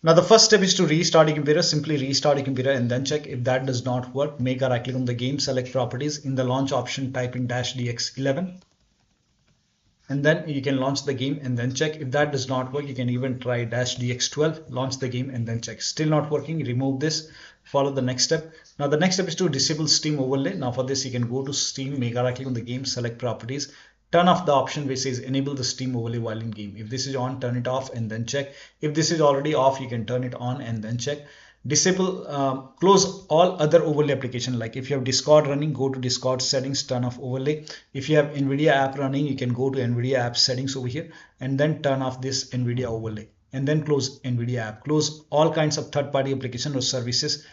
Now the first step is to restart your computer. Simply restart your computer and then check. If that does not work, make a right click on the game, select properties. In the launch option, type in -dx11. And then you can launch the game and then check. If that does not work, you can even try -dx12, launch the game and then check. Still not working, remove this, follow the next step. Now the next step is to disable Steam overlay. Now for this, you can go to Steam, make a right click on the game, select properties, turn off the option which says enable the Steam overlay while in game. If this is on, turn it off and then check. If this is already off, you can turn it on and then check. Disable, close all other overlay application. Like if you have Discord running, go to Discord settings, turn off overlay. If you have NVIDIA app running, you can go to NVIDIA app settings over here and then turn off this NVIDIA overlay and then close NVIDIA app. Close all kinds of third-party application or services.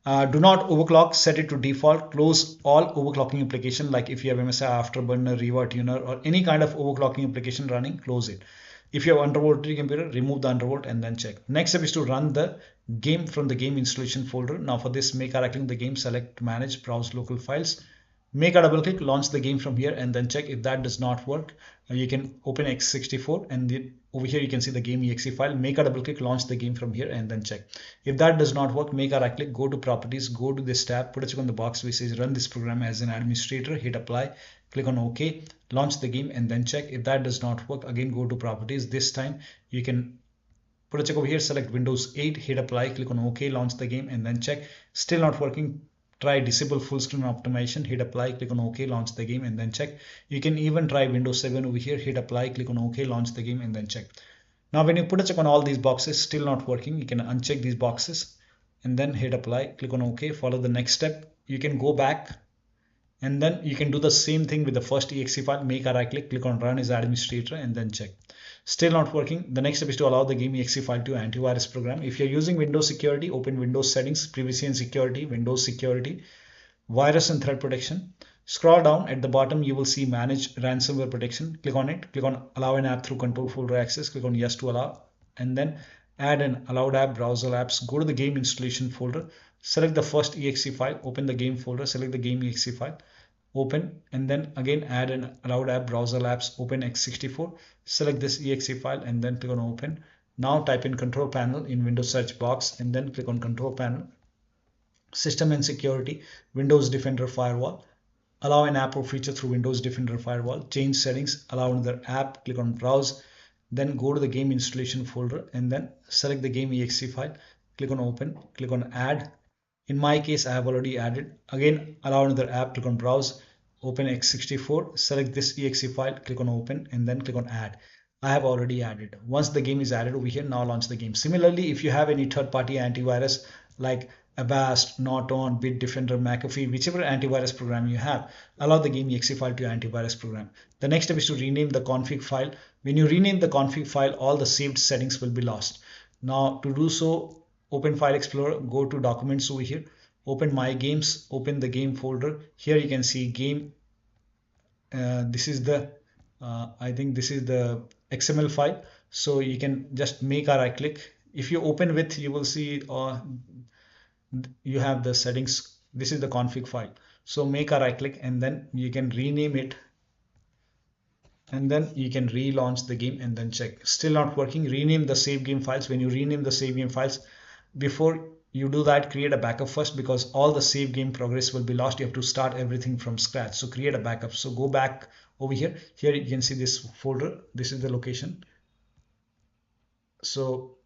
Do not overclock, set it to default. Close all overclocking application, like if you have MSI Afterburner, Riva Tuner or any kind of overclocking application running, close it. If you have undervolt computer, remove the undervolt and then check. Next step is to run the game from the game installation folder. Now for this, make a right click on the game, select manage, browse local files, make a double click, launch the game from here and then check. If that does not work, you can open x64 and over here you can see the game exe file. Make a double click, launch the game from here and then check. If that does not work, make a right click, go to properties, go to this tab, put a check on the box which says run this program as an administrator, hit apply, click on OK, launch the game and then check. If that does not work, again go to properties. This time you can put a check over here, select Windows 8, hit apply, click on OK, launch the game and then check. Still not working, try disable full screen optimization, hit apply, click on OK, launch the game and then check. You can even try Windows 7 over here, hit apply, click on OK, launch the game and then check. Now when you put a check on all these boxes, still not working, you can uncheck these boxes and then hit apply, click on OK, follow the next step. You can go back and then you can do the same thing with the first exe file, make a right click, click on run as administrator and then check. Still not working. The next step is to allow the game exe file to antivirus program. If you're using Windows security, open Windows settings, privacy and security, Windows security, virus and threat protection. Scroll down at the bottom, you will see manage ransomware protection. Click on it, click on allow an app through control folder access, click on yes to allow and then add an allowed app, browser apps, go to the game installation folder, select the first exe file, open the game folder, select the game exe file, open and then again add an allowed app, browser apps, open x64, select this exe file and then click on open. Now type in control panel in Windows search box and then click on control panel, system and security, Windows Defender Firewall, allow an app or feature through Windows Defender Firewall, change settings, allow another app, click on browse, then go to the game installation folder and then select the game exe file, click on open, click on add. In my case, I have already added. Again, allow another app, click on browse, open x64, select this exe file, click on open and then click on add. I have already added. Once the game is added over here, now launch the game. Similarly, if you have any third-party antivirus like Avast, Norton, Bitdefender, McAfee, whichever antivirus program you have, allow the game exe file to antivirus program. The next step is to rename the config file. When you rename the config file, all the saved settings will be lost. Now to do so, open File Explorer, go to Documents over here, open My Games, open the game folder. Here you can see game. This is the, I think this is the XML file. So you can just make a right click. If you open with, you will see you have the settings. This is the config file. So make a right click and then you can rename it. And then you can relaunch the game and then check. Still not working. Rename the save game files. When you rename the save game files, before you do that, create a backup first because all the save game progress will be lost. You have to start everything from scratch. So create a backup. So go back over here. Here you can see this folder. This is the location. So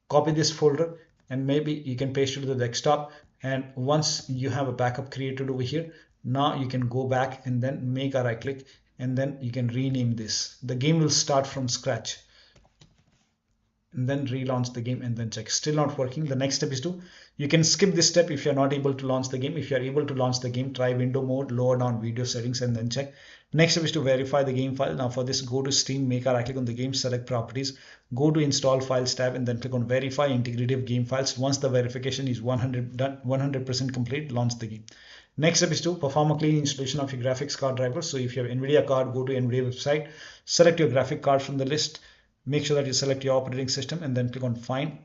copy this folder and maybe you can paste it to the desktop. And once you have a backup created over here, now you can go back and then make a right click and then you can rename this. The game will start from scratch. And then relaunch the game and then check. Still not working. The next step is to, you can skip this step if you're not able to launch the game. If you're able to launch the game, try window mode, lower down video settings and then check. Next step is to verify the game file. Now for this, go to Steam, make a right click on the game, select properties, go to install files tab and then click on verify integrity of game files. Once the verification is 100% complete, launch the game. Next step is to perform a clean installation of your graphics card driver. So if you have NVIDIA card, go to NVIDIA website, select your graphic card from the list. Make sure that you select your operating system and then click on find.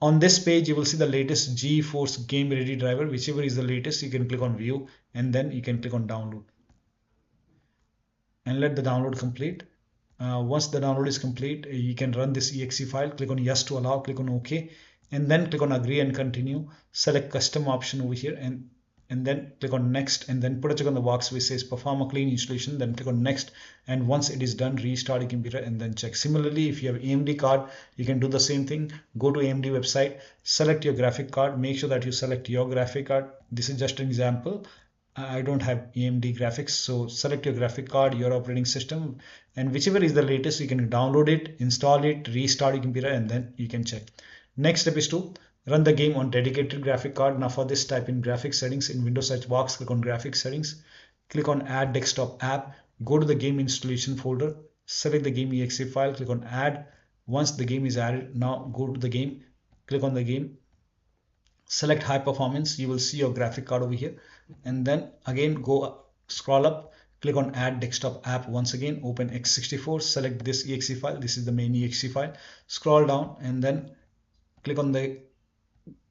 On this page, you will see the latest GeForce Game Ready driver. Whichever is the latest, you can click on view and then you can click on download. And let the download complete. Once the download is complete, you can run this exe file, click on yes to allow, click on OK, and then click on agree and continue. Select custom option over here, and then click on next, and then put a check on the box which says perform a clean installation, then click on next, and once it is done, restart your computer and then check. Similarly, if you have AMD card, you can do the same thing. Go to AMD website, select your graphic card, make sure that you select your graphic card. This is just an example. I don't have AMD graphics, so select your graphic card, your operating system, and whichever is the latest, you can download it, install it, restart your computer, and then you can check. Next step is to run the game on dedicated graphic card. Now for this, type in graphics settings in Windows search box, click on graphics settings, click on add desktop app, go to the game installation folder, select the game exe file, click on add. Once the game is added, now go to the game, click on the game, select high performance, you will see your graphic card over here, and then again go scroll up, click on add desktop app. Once again open x64, select this exe file, this is the main exe file, scroll down and then click on the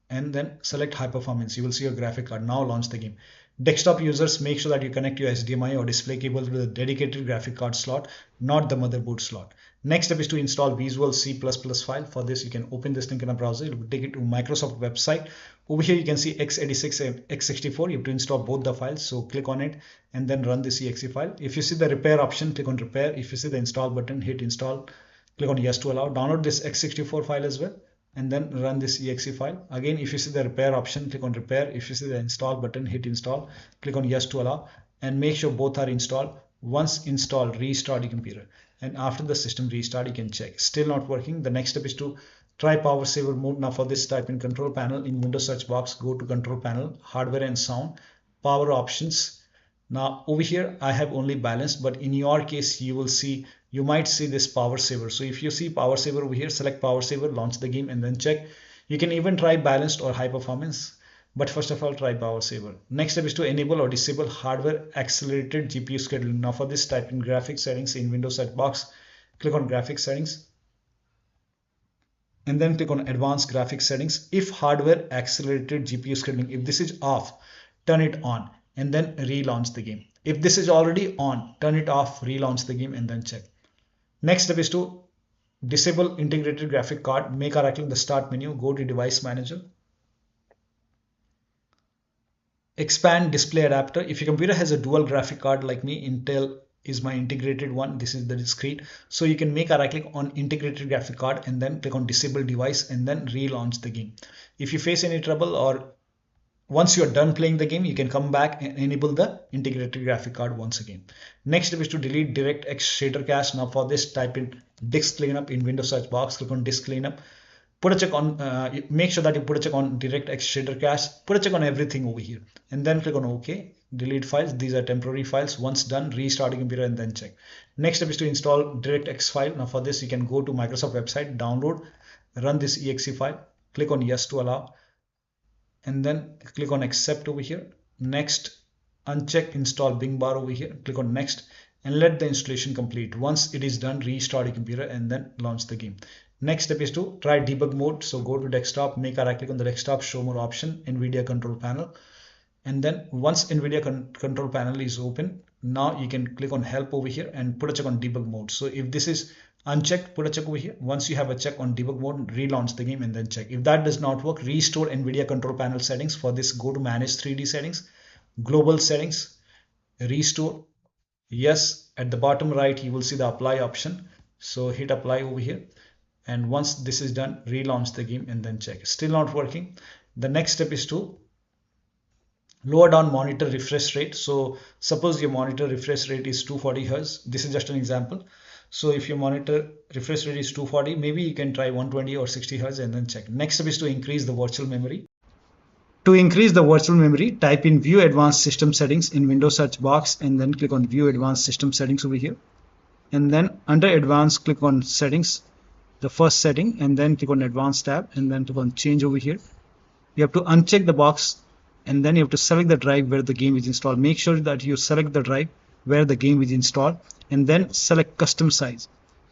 and then select high performance. You will see your graphic card. Now launch the game. Desktop users, make sure that you connect your HDMI or display cable to the dedicated graphic card slot, not the motherboard slot. Next step is to install Visual C++ file. For this, you can open this link in a browser. It will take it to Microsoft website. Over here, you can see x86 and x64. You have to install both the files. So click on it and then run this exe file. If you see the repair option, click on repair. If you see the install button, hit install. Click on yes to allow. Download this x64 file as well, and then run this exe file. Again, if you see the repair option, click on repair. If you see the install button, hit install, click on yes to allow, and make sure both are installed. Once installed, restart your computer, and after the system restart, you can check. Still not working. The next step is to try power saver mode. Now for this, type in control panel in Windows search box, go to control panel, hardware and sound, power options. Now over here I have only balanced, but in your case you might see this power saver. So if you see power saver over here, select power saver, launch the game and then check. You can even try balanced or high performance, but first of all try power saver. Next step is to enable or disable hardware accelerated GPU scheduling. Now for this, type in graphics settings in Windows search box, click on graphics settings and then click on advanced graphics settings. If hardware accelerated GPU scheduling, if this is off, turn it on and then relaunch the game. If this is already on, turn it off, relaunch the game and then check. Next step is to disable integrated graphic card. Make a right click in the start menu, go to device manager, expand display adapter. If your computer has a dual graphic card like me, Intel is my integrated one, this is the discrete, so you can make a right click on integrated graphic card and then click on disable device and then relaunch the game. If you face any trouble or once you're done playing the game, you can come back and enable the integrated graphic card once again. Next step is to delete DirectX shader cache. Now for this, type in disk cleanup in Windows search box, click on disk cleanup, put a check on, make sure that you put a check on DirectX shader cache, put a check on everything over here and then click on OK. Delete files, these are temporary files. Once done, restart your computer and then check. Next step is to install DirectX file. Now for this, you can go to Microsoft website, download, run this exe file, click on yes to allow, and then click on accept over here. Next, uncheck install Bing bar over here, click on next and let the installation complete. Once it is done, restart your computer and then launch the game. Next step is to try debug mode. So go to desktop, make a right click on the desktop, show more option, NVIDIA control panel, and then once NVIDIA control panel is open, now you can click on help over here and put a check on debug mode. So if this is unchecked, put a check over here. Once you have a check on debug mode, relaunch the game and then check. If that does not work, restore NVIDIA control panel settings. For this, go to manage 3D settings, global settings, restore. Yes, at the bottom right you will see the apply option, so hit apply over here, and once this is done, relaunch the game and then check. Still not working. The next step is to lower down monitor refresh rate. So suppose your monitor refresh rate is 240 Hz. This is just an example. So if your monitor refresh rate is 240, maybe you can try 120 or 60 Hz and then check. Next step is to increase the virtual memory. To increase the virtual memory, type in view advanced system settings in Windows search box and then click on view advanced system settings over here. And then under advanced, click on settings, the first setting, and then click on advanced tab and then click on change over here. You have to uncheck the box and then you have to select the drive where the game is installed. Make sure that you select the drive where the game is installed and then select custom size.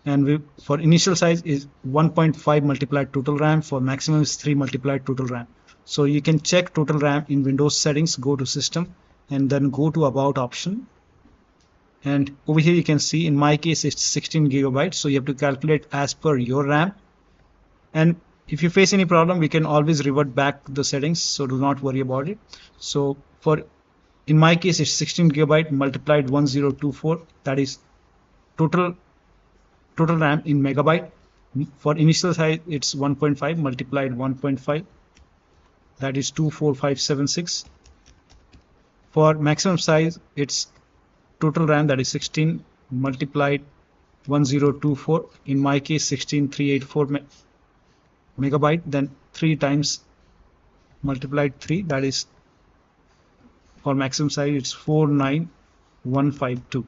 And for initial size is 1.5 multiplied total RAM, for maximum is 3 multiplied total RAM. So you can check total RAM in Windows settings, go to system and then go to about option And over here you can see in my case it's 16 gigabytes, so you have to calculate as per your RAM. And if you face any problem, we can always revert back the settings, so do not worry about it. So in my case it's 16 gigabyte multiplied 1024, that is total RAM in megabyte. For initial size it's 1.5 multiplied 1.5, that is 24576. For maximum size it's total RAM, that is 16 multiplied 1024, in my case 16384 megabyte, then 3 times multiplied 3, that is for maximum size it's 49152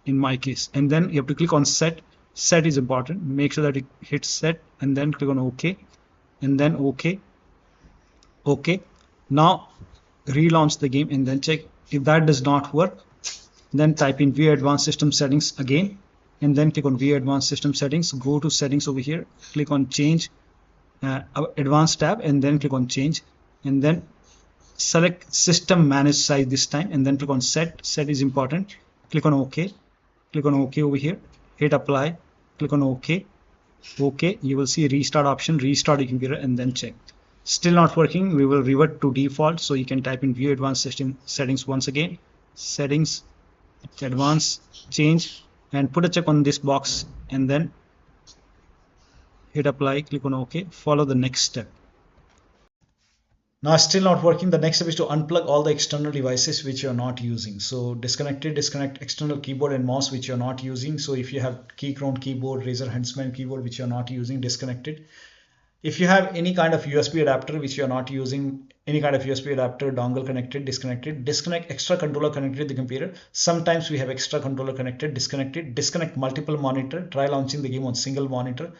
in my case. And then you have to click on set is important. Make sure that it hits set and then click on OK, and then OK. Now relaunch the game and then check. If that does not work, then type in view advanced system settings again, and then click on view advanced system settings. Go to settings over here, click on change advanced tab, and then click on change, and then select system manage size this time, and then click on set is important. Click on OK over here, hit apply, click on OK. You will see restart option, restart your computer and then check. Still not working, we will revert to default, so you can type in view advanced system settings once again, settings advanced, change, and put a check on this box, and then hit apply, click on OK, follow the next step. Now still not working. The next step is to unplug all the external devices which you're not using. So disconnect external keyboard and mouse which you're not using. So if you have Keychron keyboard, Razer Huntsman keyboard which you're not using, disconnect it. If you have any kind of USB adapter which you're not using, any kind of USB adapter, dongle connected, disconnect it. Disconnect extra controller connected to the computer. Sometimes we have extra controller connected, disconnect it. Disconnect multiple monitor, try launching the game on single monitor.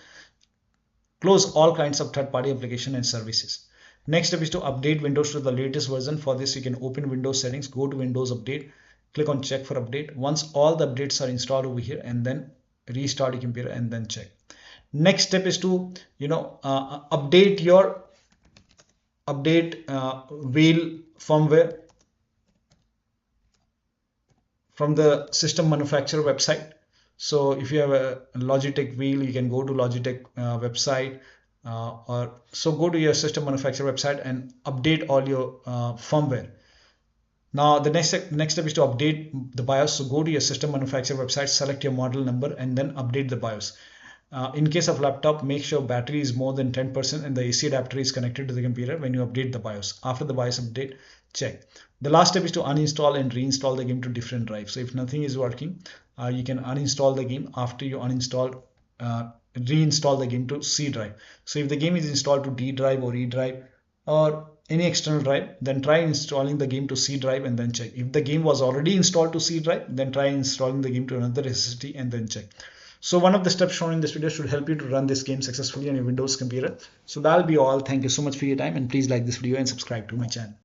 Close all kinds of third-party application and services. Next step is to update Windows to the latest version. For this you can open Windows settings, go to Windows update, click on check for update. Once all the updates are installed over here, and then restart your computer and then check. Next step is to update your wheel firmware from the system manufacturer website. So if you have a Logitech wheel, you can go to Logitech website, so go to your system manufacturer website and update all your firmware. Now the next step is to update the BIOS. So go to your system manufacturer website, select your model number, and then update the BIOS. In case of laptop, make sure battery is more than 10% and the AC adapter is connected to the computer when you update the BIOS. After the BIOS update, check. The last step is to uninstall and reinstall the game to different drives. So if nothing is working, you can uninstall the game. After you uninstall, reinstall the game to C drive. So if the game is installed to D drive or E drive or any external drive, then try installing the game to C drive and then check. If the game was already installed to C drive, then try installing the game to another SSD and then check. So one of the steps shown in this video should help you to run this game successfully on your Windows computer. So that'll be all. Thank you so much for your time, and please like this video and subscribe to my channel.